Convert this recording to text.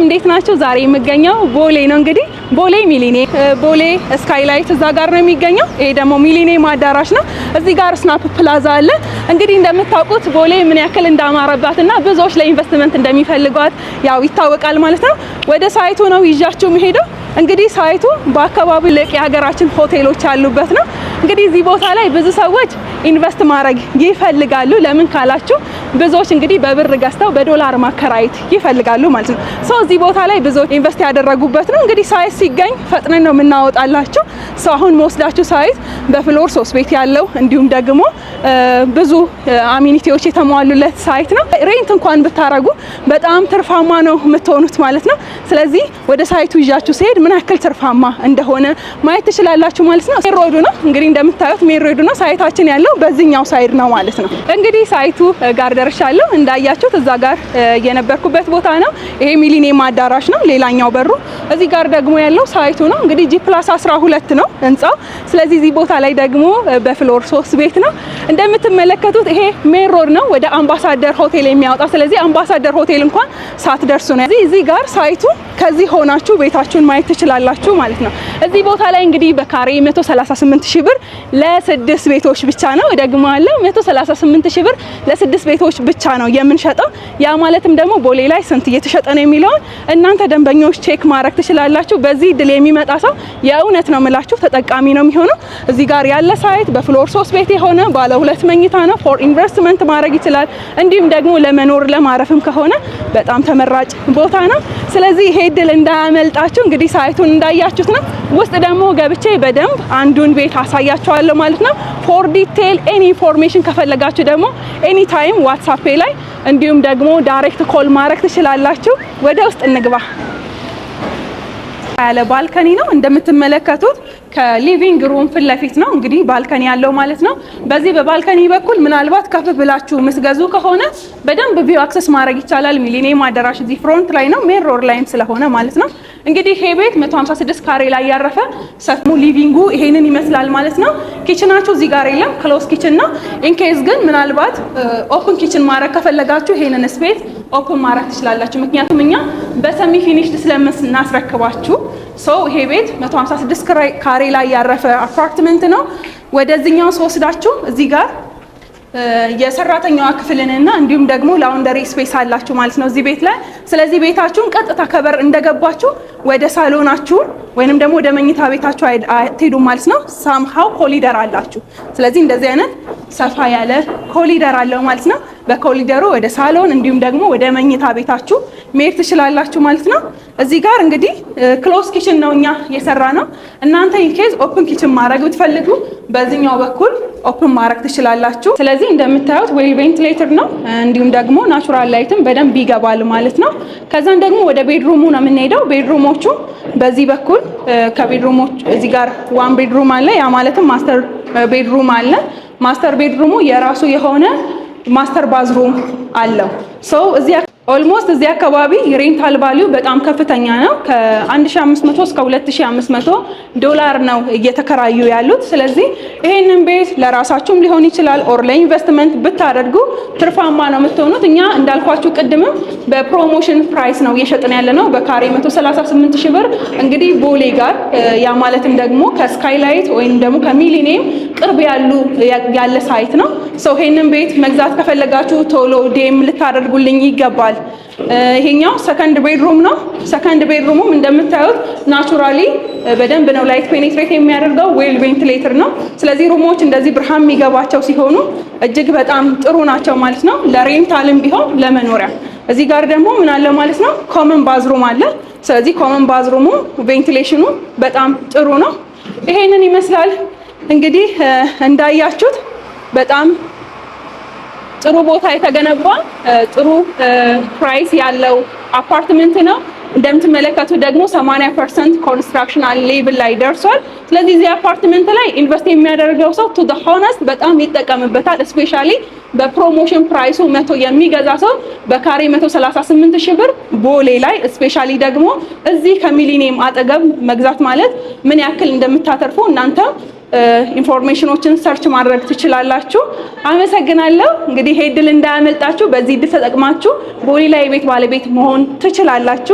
እንዴት ናችሁ? ዛሬ የምገኘው ቦሌ ነው። እንግዲህ ቦሌ ሚሊኒየም ቦሌ ስካይላይት እዛ ጋር ነው የሚገኘው። ይሄ ደግሞ ሚሊኒየም አዳራሽ ነው። እዚህ ጋር ስናፕ ፕላዛ አለ። እንግዲህ እንደምታውቁት ቦሌ ምን ያክል እንዳማረባትና ብዙዎች ለኢንቨስትመንት እንደሚፈልጓት ያው ይታወቃል ማለት ነው። ወደ ሳይቱ ነው ይዣችሁ የሚሄደው። እንግዲህ ሳይቱ በአካባቢው ልቅ የሀገራችን ሆቴሎች ያሉበት ነው። እንግዲህ እዚህ ቦታ ላይ ብዙ ሰዎች ኢንቨስት ማድረግ ይፈልጋሉ። ለምን ካላችሁ ብዙዎች እንግዲህ በብር ገዝተው በዶላር ማከራየት ይፈልጋሉ ማለት ነው። ሶ እዚህ ቦታ ላይ ብዙዎች ኢንቨስት ያደረጉበት ነው። እንግዲህ ሳይት ሲገኝ ፈጥነን ነው የምናወጣላችሁ። ሶ አሁን መወስዳችሁ ሳይት በፍሎር 3 ቤት ያለው እንዲሁም ደግሞ ብዙ አሚኒቲዎች የተሟሉለት ሳይት ነው። ሬንት እንኳን ብታረጉ በጣም ትርፋማ ነው የምትሆኑት ማለት ነው። ስለዚህ ወደ ሳይቱ ይዣችሁ ሲሄድ ምን ያክል ትርፋማ እንደሆነ ማየት ትችላላችሁ ማለት ነው። ሜን ሮዱ ነው እንግዲህ እንደምታዩት ሜን ሮዱ ነው። ሳይታችን ያለው በዚህኛው ሳይድ ነው ማለት ነው። እንግዲህ ሳይቱ ጋር ደርሻለሁ። እንዳያችሁት እዛ ጋር የነበርኩበት ቦታ ነው። ይሄ ሚሊኒየም አዳራሽ ነው። ሌላኛው በሩ እዚህ ጋር ደግሞ ያለው ሳይቱ ነው። እንግዲህ G+12 ነው ህንጻው። ስለዚህ እዚህ ቦታ ላይ ደግሞ በፍሎር 3 ቤት ነው። እንደምትመለከቱት ይሄ ሜን ሮድ ነው ወደ አምባሳደር ሆቴል የሚያወጣ። ስለዚህ አምባሳደር ሆቴል እንኳን ሳትደርሱ ነው እዚህ ጋር ሳይቱ ከዚህ ሆናችሁ ቤታችሁን ማየት ትችላላችሁ ማለት ነው። እዚህ ቦታ ላይ እንግዲህ በካሬ 138,000 ብር ለ6 ቤቶች ብቻ ነው። ደግሞ አለ 138,000 ብር ለ6 ቤቶች ብቻ ነው የምንሸጠው። ያ ማለትም ደግሞ ቦሌ ላይ ስንት እየተሸጠ ነው የሚለውን እናንተ ደንበኞች ቼክ ማድረግ ትችላላችሁ። በዚህ ድል የሚመጣ ሰው የእውነት ነው የምላችሁ ተጠቃሚ ነው የሚሆነው። እዚህ ጋር ያለ ሳይት በፍሎር 3 ቤት የሆነ ባለ 2 መኝታ ነው። ፎር ኢንቨስትመንት ማድረግ ይችላል። እንዲሁም ደግሞ ለመኖር ለማረፍም ከሆነ በጣም ተመራጭ ቦታ ነው። ስለዚህ ይሄ ድል እንዳያመልጣችሁ። እንግዲህ ሳይቱን እንዳያችሁት ነው። ውስጥ ደግሞ ገብቼ በደንብ አንዱን ቤት አሳያችኋለሁ ማለት ነው። ፎር ዲቴል ኤኒ ኢንፎርሜሽን ከፈለጋችሁ ደግሞ ኤኒ ታይም ዋትስአፕ ላይ እንዲሁም ደግሞ ዳይሬክት ኮል ማድረግ ትችላላችሁ። ወደ ውስጥ እንግባ። ያለ ባልከኒ ነው እንደምትመለከቱት ከሊቪንግ ሩም ፊት ለፊት ነው እንግዲህ ባልከኒ ያለው ማለት ነው። በዚህ በባልከኒ በኩል ምናልባት ከፍ ብላችሁ መስገዙ ከሆነ በደንብ ቪው አክሰስ ማድረግ ይቻላል። ሚሊኒየም አዳራሽ እዚህ ፍሮንት ላይ ነው፣ ሜን ሮድ ላይም ስለሆነ ማለት ነው። እንግዲህ ይሄ ቤት 156 ካሬ ላይ ያረፈ ሰፊ ሊቪንጉ ይሄንን ይመስላል ማለት ነው። ኪችናችሁ እዚህ ጋር የለም፣ ክሎዝ ኪችን ነው። ኢንኬዝ ግን ምናልባት ኦፕን ኪችን ማድረግ ከፈለጋችሁ ይሄንን ስፔስ ኦፕን ማድረግ ትችላላችሁ። ምክንያቱም እኛ በሰሚ ፊኒሽድ ስለምናስረክባችሁ ሰው ይሄ ቤት 156 ካሬ ላይ ያረፈ አፓርትመንት ነው። ወደዚህኛው ወስዳችሁ እዚህ ጋር የሰራተኛዋ ክፍልንና እንዲሁም ደግሞ ላውንደሪ ስፔስ አላችሁ ማለት ነው እዚህ ቤት ላይ። ስለዚህ ቤታችሁን ቀጥታ ከበር እንደገባችሁ ወደ ሳሎናችሁ ወይንም ደግሞ ወደ መኝታ ቤታችሁ አትሄዱ ማለት ነው። ሳምሃው ኮሊደር አላችሁ። ስለዚህ እንደዚህ አይነት ሰፋ ያለ ኮሊደር አለው ማለት ነው። በኮሊደሩ ወደ ሳሎን እንዲሁም ደግሞ ወደ መኝታ ቤታችሁ መሄድ ትችላላችሁ ማለት ነው። እዚህ ጋር እንግዲህ ክሎዝ ኪችን ነው እኛ የሰራ ነው። እናንተ ኢንኬዝ ኦፕን ኪችን ማድረግ ብትፈልጉ በዚህኛው በኩል ኦፕን ማድረግ ትችላላችሁ። ስለዚህ እንደምታዩት ዌል ቬንቲሌተር ነው። እንዲሁም ደግሞ ናቹራል ላይትም በደንብ ይገባል ማለት ነው። ከዛን ደግሞ ወደ ቤድሩሙ ነው የምንሄደው። ቤድሩሞቹ በዚህ በኩል ከቤድሩሞች እዚህ ጋር ዋን ቤድሩም አለ። ያ ማለትም ማስተር ቤድሩም አለ። ማስተር ቤድሩሙ የራሱ የሆነ ማስተር ባዝሩም አለው። ሶ እዚህ ኦልሞስት እዚህ አካባቢ ሬንታል ቫልዩ በጣም ከፍተኛ ነው። ከ1500 እስከ 2500 ዶላር ነው እየተከራዩ ያሉት። ስለዚህ ይሄንን ቤት ለራሳችሁም ሊሆን ይችላል ኦር ለኢንቨስትመንት ብታደርጉ ትርፋማ ነው የምትሆኑት። እኛ እንዳልኳችሁ ቅድምም በፕሮሞሽን ፕራይስ ነው እየሸጥን ያለ ነው በካሬ 138,000 ብር። እንግዲህ ቦሌ ጋር ያ ማለትም ደግሞ ከስካይላይት ወይም ደግሞ ከሚሊኒየም ቅርብ ያለ ሳይት ነው። ሶ ይሄንን ቤት መግዛት ከፈለጋችሁ ቶሎ ዴም ልታደርጉልኝ ይገባል። ይሄኛው ሰከንድ ቤድሩም ነው። ሰከንድ ቤድሩሙም እንደምታዩት ናቹራሊ በደንብ ነው ላይት ፔኔትሬት የሚያደርገው ዌል ቬንቲሌተር ነው። ስለዚህ ሩሞች እንደዚህ ብርሃን የሚገባቸው ሲሆኑ እጅግ በጣም ጥሩ ናቸው ማለት ነው፣ ለሬንታልም ቢሆን ለመኖሪያ። እዚህ ጋር ደግሞ ምን አለ ማለት ነው ኮመን ባዝሩም አለ። ስለዚህ ኮመን ባዝሩሙ ቬንቲሌሽኑ በጣም ጥሩ ነው። ይሄንን ይመስላል እንግዲህ እንዳያችሁት በጣም ጥሩ ቦታ የተገነባ ጥሩ ፕራይስ ያለው አፓርትመንት ነው። እንደምትመለከቱት ደግሞ 80% ኮንስትራክሽናል ሌቭል ላይ ደርሷል። ስለዚህ እዚህ አፓርትመንት ላይ ኢንቨስት የሚያደርገው ሰው ቱ ዘ ሆነስት በጣም ይጠቀምበታል። ስፔሻሊ በፕሮሞሽን ፕራይሱ 100 የሚገዛ ሰው በካሬ 138,000 ብር ቦሌ ላይ ስፔሻሊ ደግሞ እዚህ ከሚሊኒየም አጠገብ መግዛት ማለት ምን ያክል እንደምታተርፉ እናንተ ኢንፎርሜሽኖችን ሰርች ማድረግ ትችላላችሁ። አመሰግናለሁ። እንግዲህ ይሄ ድል እንዳያመልጣችሁ፣ በዚህ ድል ተጠቅማችሁ ቦሌ ላይ የቤት ባለቤት መሆን ትችላላችሁ።